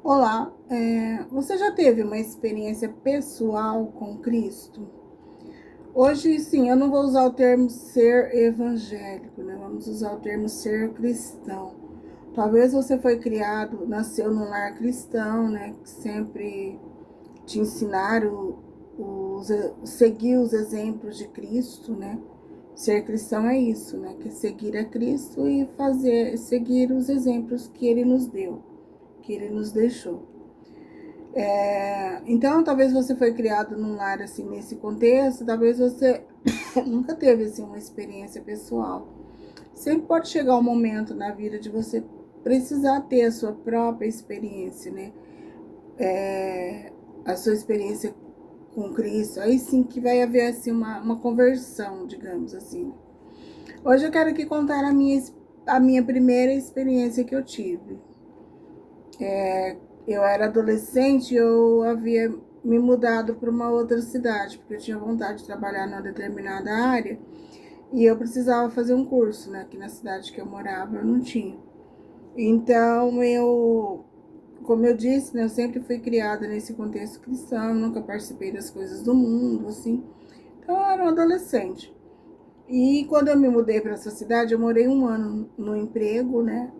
Olá, você já teve uma experiência pessoal com Cristo? Hoje, sim, eu não vou usar o termo ser evangélico, né? Vamos usar o termo ser cristão. Talvez você foi criado, nasceu num lar cristão, né? Que sempre te ensinaram seguir os exemplos de Cristo, né? Ser cristão é isso, né? Que é seguir a Cristo e seguir os exemplos que Ele nos deu, que Ele nos deixou. Então, talvez você foi criado num lar assim, nesse contexto, talvez você nunca teve assim, uma experiência pessoal. Sempre pode chegar um momento na vida de você precisar ter a sua própria experiência, né? A sua experiência com Cristo. Aí sim que vai haver assim, uma conversão, digamos assim. Hoje eu quero aqui contar a minha primeira experiência que eu tive. Eu era adolescente e eu havia me mudado para uma outra cidade, porque eu tinha vontade de trabalhar numa determinada área e eu precisava fazer um curso, né? Aqui na cidade que eu morava eu não tinha. Então como eu disse, né, eu sempre fui criada nesse contexto cristão, nunca participei das coisas do mundo, assim. Então eu era um adolescente. E quando eu me mudei para essa cidade, eu morei um ano no emprego, né?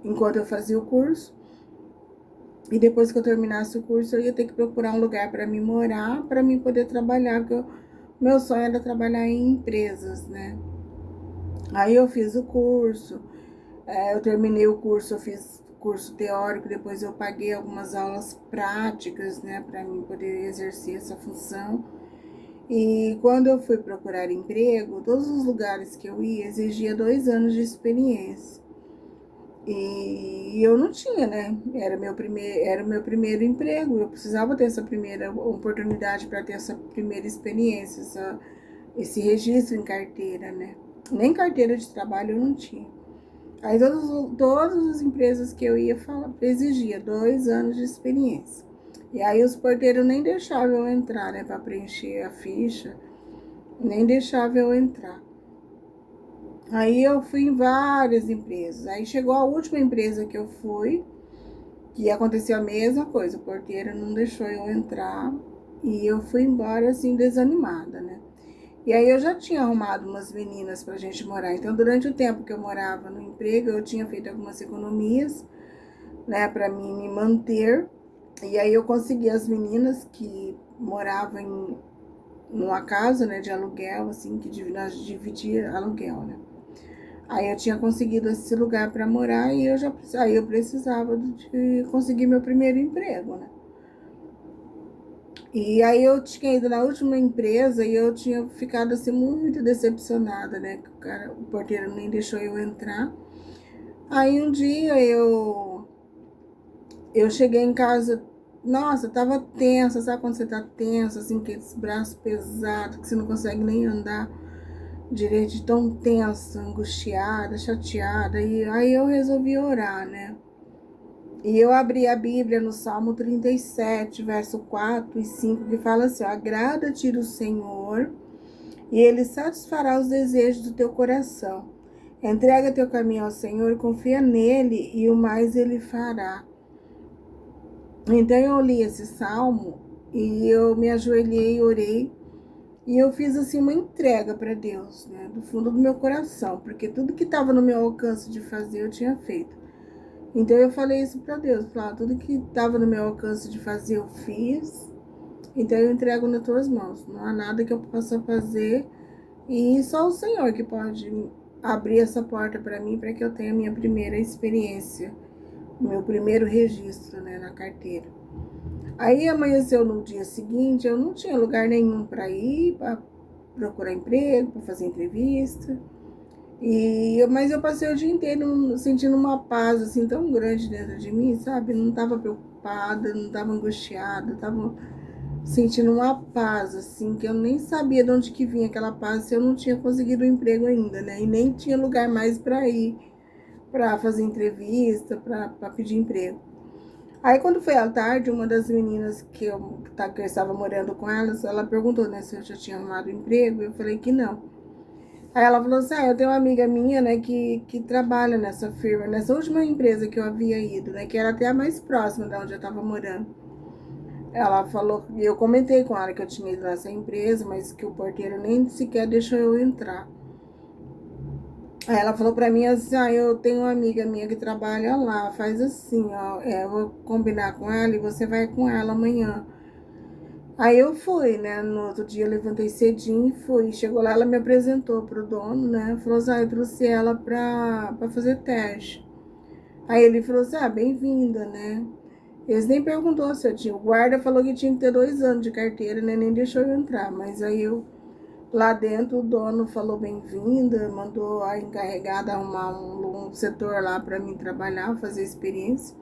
Enquanto eu fazia o curso. E depois que eu terminasse o curso, eu ia ter que procurar um lugar para me morar, para mim poder trabalhar, porque meu sonho era trabalhar em empresas, né? Aí eu fiz o curso, eu terminei o curso, eu fiz curso teórico, depois eu paguei algumas aulas práticas, né, para mim poder exercer essa função. E quando eu fui procurar emprego, todos os lugares que eu ia exigia 2 anos de experiência. E eu não tinha, né? Era o meu primeiro emprego. Eu precisava ter essa primeira oportunidade para ter essa primeira experiência, esse registro em carteira, né? Nem carteira de trabalho eu não tinha. Aí todas as empresas que eu ia exigia 2 anos de experiência. E aí os porteiros nem deixavam eu entrar, né? Para preencher a ficha, nem deixavam eu entrar. Aí eu fui em várias empresas. Aí chegou a última empresa que eu fui, que aconteceu a mesma coisa. O porteiro não deixou eu entrar e eu fui embora assim desanimada, né? E aí eu já tinha arrumado umas meninas pra gente morar. Então, durante o tempo que eu morava no emprego, eu tinha feito algumas economias, né, para mim me manter. E aí eu consegui as meninas que moravam numa casa, né, de aluguel, assim, que nós dividia aluguel, né? Aí eu tinha conseguido esse lugar para morar e aí eu precisava de conseguir meu primeiro emprego, né? E aí eu tinha ido na última empresa e eu tinha ficado assim muito decepcionada, né? Que o porteiro nem deixou eu entrar. Aí um dia eu cheguei em casa, nossa, eu tava tensa, sabe quando você tá tensa, assim, aqueles braços pesados, que você não consegue nem andar direito, de tão tensa, angustiada, chateada. E aí eu resolvi orar, né? E eu abri a Bíblia no Salmo 37, verso 4 e 5, que fala assim: agrada-te do Senhor, e Ele satisfará os desejos do teu coração. Entrega teu caminho ao Senhor, confia nele, e o mais Ele fará. Então eu li esse salmo e eu me ajoelhei, orei, e eu fiz assim uma entrega para Deus, né, do fundo do meu coração, porque tudo que estava no meu alcance de fazer eu tinha feito. Então eu falei isso para Deus, tudo que estava no meu alcance de fazer eu fiz, então eu entrego nas tuas mãos. Não há nada que eu possa fazer e só o Senhor que pode abrir essa porta para mim para que eu tenha a minha primeira experiência, o meu primeiro registro, né, na carteira. Aí amanheceu no dia seguinte, eu não tinha lugar nenhum para ir, para procurar emprego, para fazer entrevista. Mas eu passei o dia inteiro sentindo uma paz assim tão grande dentro de mim, sabe? Não estava preocupada, não estava angustiada, estava sentindo uma paz assim que eu nem sabia de onde que vinha aquela paz se eu não tinha conseguido o emprego ainda, né? E nem tinha lugar mais para ir, para fazer entrevista, para pedir emprego. Aí quando foi à tarde, uma das meninas que eu estava morando com elas, ela perguntou, né, se eu já tinha arrumado emprego, eu falei que não. Aí ela falou assim, eu tenho uma amiga minha, né, que trabalha nessa firma, nessa última empresa que eu havia ido, né, que era até a mais próxima da onde eu tava morando. Ela falou, e eu comentei com ela que eu tinha ido nessa empresa, mas que o porteiro nem sequer deixou eu entrar. Aí ela falou pra mim assim, eu tenho uma amiga minha que trabalha lá, faz assim, ó, eu vou combinar com ela e você vai com ela amanhã. Aí eu fui, né, no outro dia eu levantei cedinho e fui. Chegou lá, ela me apresentou pro dono, né, falou assim, eu trouxe ela pra fazer teste. Aí ele falou assim, bem-vinda, né. Eles nem perguntou se eu tinha, o guarda falou que tinha que ter 2 anos de carteira, né, nem deixou eu entrar, mas aí eu... Lá dentro, o dono falou bem-vinda, mandou a encarregada arrumar um setor lá para mim trabalhar, fazer experiência.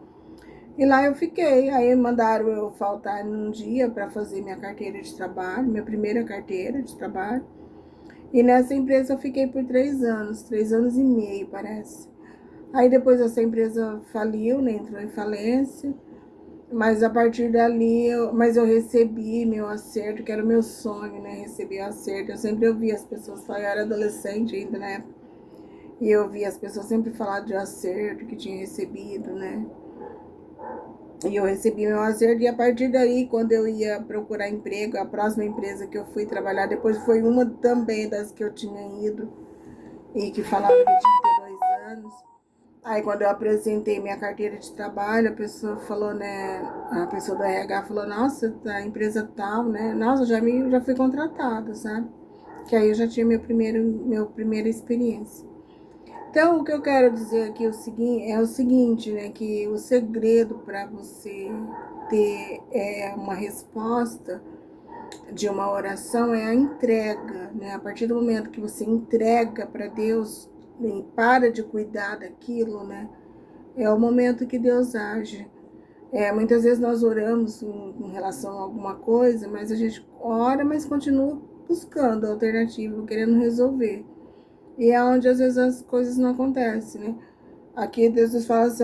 E lá eu fiquei. Aí mandaram eu faltar num dia para fazer minha carteira de trabalho, minha primeira carteira de trabalho. E nessa empresa eu fiquei por 3 anos, 3 anos e meio, parece. Aí depois essa empresa faliu, né, entrou em falência. Mas a partir dali, mas eu recebi meu acerto, que era o meu sonho, né? Recebi o acerto. Eu sempre ouvia as pessoas falar, eu era adolescente ainda, né? E eu ouvia as pessoas sempre falar de acerto que tinha recebido, né? E eu recebi meu acerto, e a partir daí, quando eu ia procurar emprego, a próxima empresa que eu fui trabalhar, depois foi uma também das que eu tinha ido, e que falava que tinha que ter 2 anos. Aí quando eu apresentei minha carteira de trabalho, a pessoa falou, né, a pessoa do RH falou, nossa, a empresa tal, né, nossa, já fui contratada, sabe? Que aí eu já tinha minha primeira experiência. Então, o que eu quero dizer aqui é o seguinte, né, que o segredo para você ter uma resposta de uma oração é a entrega, né? A partir do momento que você entrega para Deus e para de cuidar daquilo, né? É o momento que Deus age. Muitas vezes nós oramos em relação a alguma coisa, mas a gente ora, mas continua buscando alternativa, querendo resolver. E é onde às vezes as coisas não acontecem, né? Aqui Deus fala assim,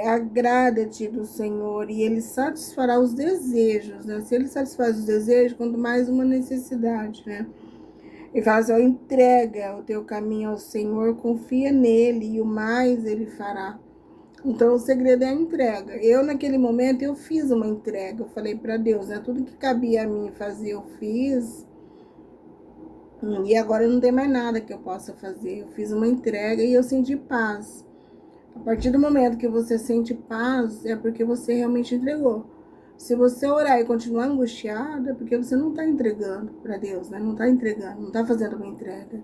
agrada-te do Senhor e Ele satisfará os desejos, né? Se Ele satisfaz os desejos, quanto mais uma necessidade, né? E fala assim, entrega o teu caminho ao Senhor, confia nele e o mais Ele fará. Então, o segredo é a entrega. Eu, naquele momento, eu fiz uma entrega. Eu falei para Deus, né? Tudo que cabia a mim fazer, eu fiz. E agora não tem mais nada que eu possa fazer. Eu fiz uma entrega e eu senti paz. A partir do momento que você sente paz, é porque você realmente entregou. Se você orar e continuar angustiado, é porque você não está entregando para Deus, né? Não está entregando, não está fazendo uma entrega.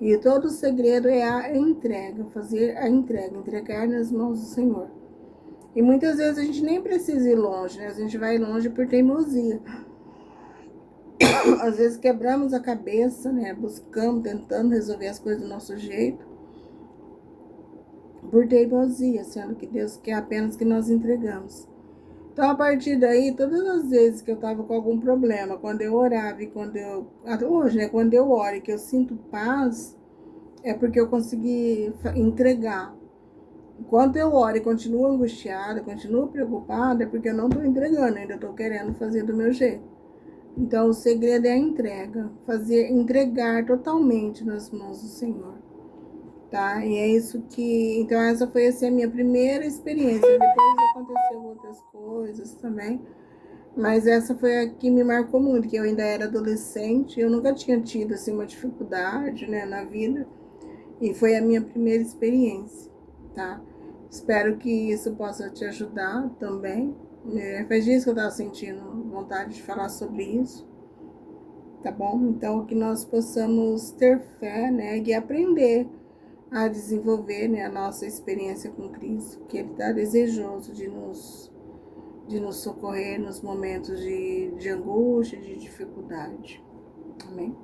E todo o segredo é a entrega, fazer a entrega, entregar nas mãos do Senhor. E muitas vezes a gente nem precisa ir longe, né? A gente vai longe por teimosia. Às vezes quebramos a cabeça, né? Buscamos, tentando resolver as coisas do nosso jeito, por teimosia, sendo que Deus quer apenas que nós entregamos. Então, a partir daí, todas as vezes que eu estava com algum problema, quando eu orava e até hoje, né? Quando eu oro e que eu sinto paz, é porque eu consegui entregar. Enquanto eu oro e continuo angustiada, continuo preocupada, é porque eu não estou entregando, ainda estou querendo fazer do meu jeito. Então, o segredo é a entrega, entregar totalmente nas mãos do Senhor, tá? E é isso que... Então, essa foi assim, a minha primeira experiência. Depois aconteceu outras coisas também, mas essa foi a que me marcou muito, que eu ainda era adolescente, eu nunca tinha tido, assim, uma dificuldade, né, na vida, e foi a minha primeira experiência, tá? Espero que isso possa te ajudar também. Faz dias que eu estava sentindo vontade de falar sobre isso, tá bom? Então, que nós possamos ter fé, né? E aprender a desenvolver, né, a nossa experiência com Cristo, que Ele está desejoso de nos socorrer nos momentos de angústia, de dificuldade. Amém?